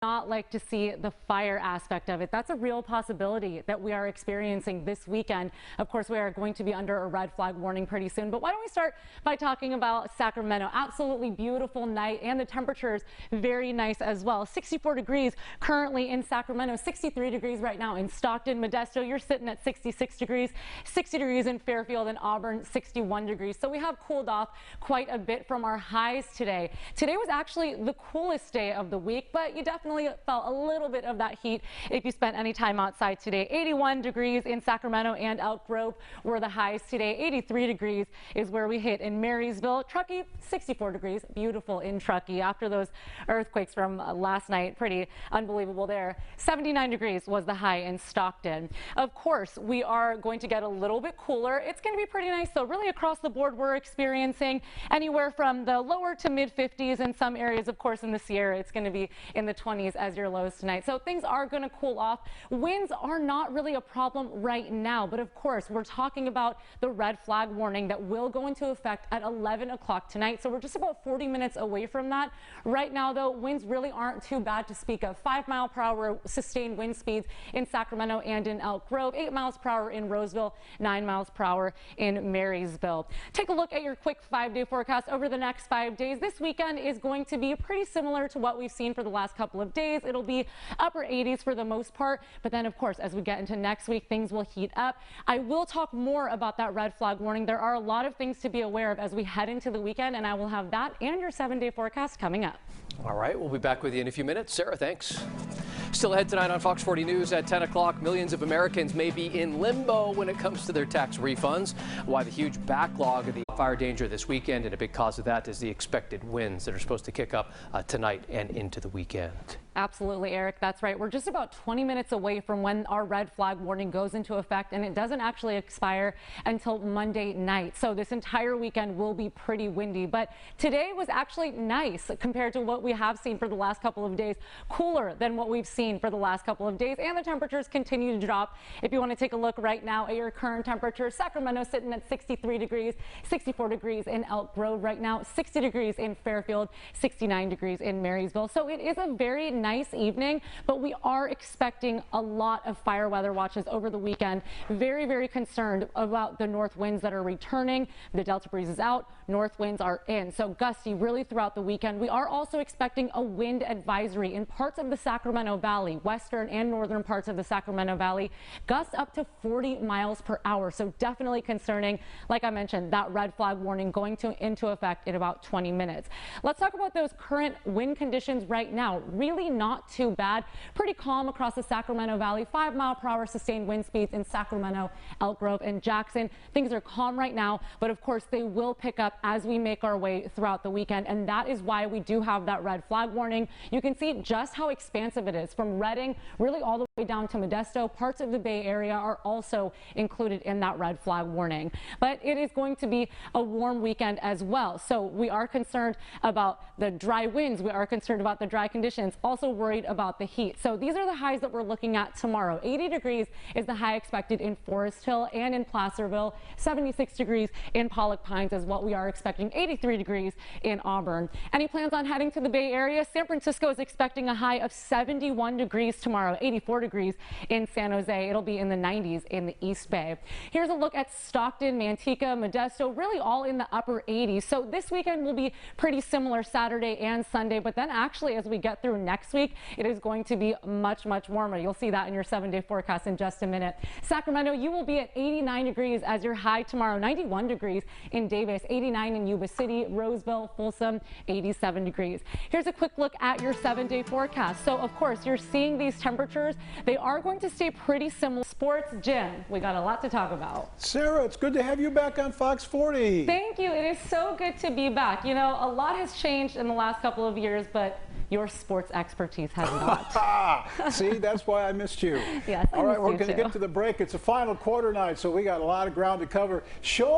Not like to see the fire aspect of it. That's a real possibility that we are experiencing this weekend. Of course, we are going to be under a red flag warning pretty soon. But why don't we start by talking about Sacramento? Absolutely beautiful night, and the temperatures very nice as well. 64 degrees currently in Sacramento, 63 degrees right now in Stockton, Modesto. You're sitting at 66 degrees, 60 degrees in Fairfield and Auburn, 61 degrees. So we have cooled off quite a bit from our highs today. Today was actually the coolest day of the week, but you definitely felt a little bit of that heat if you spent any time outside today. 81 degrees in Sacramento and Elk Grove were the highs today. 83 degrees is where we hit in Marysville. Truckee, 64 degrees, beautiful in Truckee after those earthquakes from last night. Pretty unbelievable there. 79 degrees was the high in Stockton. Of course, we are going to get a little bit cooler. It's going to be pretty nice, though. Really across the board, we're experiencing anywhere from the lower to mid 50s in some areas. Of course, in the Sierra, it's going to be in the 20s as your lows tonight. So things are going to cool off. Winds are not really a problem right now, but of course we're talking about the red flag warning that will go into effect at 11 o'clock tonight. So we're just about 40 minutes away from that. Right now, though, winds really aren't too bad to speak of. 5-mile-per-hour sustained wind speeds in Sacramento and in Elk Grove, 8 miles per hour in Roseville, 9 miles per hour in Marysville. Take a look at your quick 5-day forecast over the next 5 days. This weekend is going to be pretty similar to what we've seen for the last couple of days. It'll be upper 80s for the most part, but then of course as we get into next week, things will heat up. I will talk more about that red flag warning. There are a lot of things to be aware of as we head into the weekend, and I will have that and your 7-day forecast coming up. All right, we'll be back with you in a few minutes. Sarah, thanks. Still ahead tonight on Fox 40 News at 10 o'clock. Millions of Americans may be in limbo when it comes to their tax refunds. Why the huge backlog of the fire danger this weekend, and a big cause of that is the expected winds that are supposed to kick up tonight and into the weekend. Absolutely, Eric. That's right. We're just about 20 minutes away from when our red flag warning goes into effect, and it doesn't actually expire until Monday night. So this entire weekend will be pretty windy, but today was actually nice compared to what we have seen for the last couple of days. Cooler than what we've seen for the last couple of days, and the temperatures continue to drop. If you want to take a look right now at your current temperature, Sacramento sitting at 63 degrees, 64 degrees in Elk Grove right now, 60 degrees in Fairfield, 69 degrees in Marysville. So it is a very nice evening, but we are expecting a lot of fire weather watches over the weekend. Very, very concerned about the north winds that are returning. The Delta breeze is out, north winds are in. So gusty really throughout the weekend. We are also expecting a wind advisory in parts of the Sacramento Valley, western and northern parts of the Sacramento Valley. Gusts up to 40 miles per hour. So definitely concerning. Like I mentioned, that red flag warning going into effect in about 20 minutes. Let's talk about those current wind conditions right now. Really not too bad. Pretty calm across the Sacramento Valley. 5-mile-per-hour sustained wind speeds in Sacramento, Elk Grove, and Jackson. Things are calm right now, but of course they will pick up as we make our way throughout the weekend, and that is why we do have that red flag warning. You can see just how expansive it is from Redding really all the way down to Modesto. Parts of the Bay Area are also included in that red flag warning. But it is going to be a warm weekend as well. So we are concerned about the dry winds. We are concerned about the dry conditions. Also worried about the heat. So these are the highs that we're looking at tomorrow. 80 degrees is the high expected in Forest Hill and in Placerville. 76 degrees in Pollock Pines is what we are expecting. 83 degrees in Auburn. Any plans on heading to the Bay Area? San Francisco is expecting a high of 71 degrees tomorrow. 84 degrees in San Jose. It'll be in the 90s in the East Bay. Here's a look at Stockton, Manteca, Modesto, really all in the upper 80s. So this weekend will be pretty similar Saturday and Sunday, but then actually as we get through next week, it is going to be much, much warmer. You'll see that in your 7-day forecast in just a minute. Sacramento, you will be at 89 degrees as your high tomorrow. 91 degrees in Davis, 89 in Yuba City, Roseville, Folsom, 87 degrees. Here's a quick look at your 7-day forecast. So of course you're seeing these temperatures. They are going to stay pretty similar. Sports, Jim, we got a lot to talk about. Sarah, it's good to have you back on Fox 40. Thank you. It is so good to be back. You know, a lot has changed in the last couple of years, but your sports expertise has not. See, that's why I missed you. Yes, all right, we're going to too. get to the break. It's a final quarter night, so we got a lot of ground to cover. Show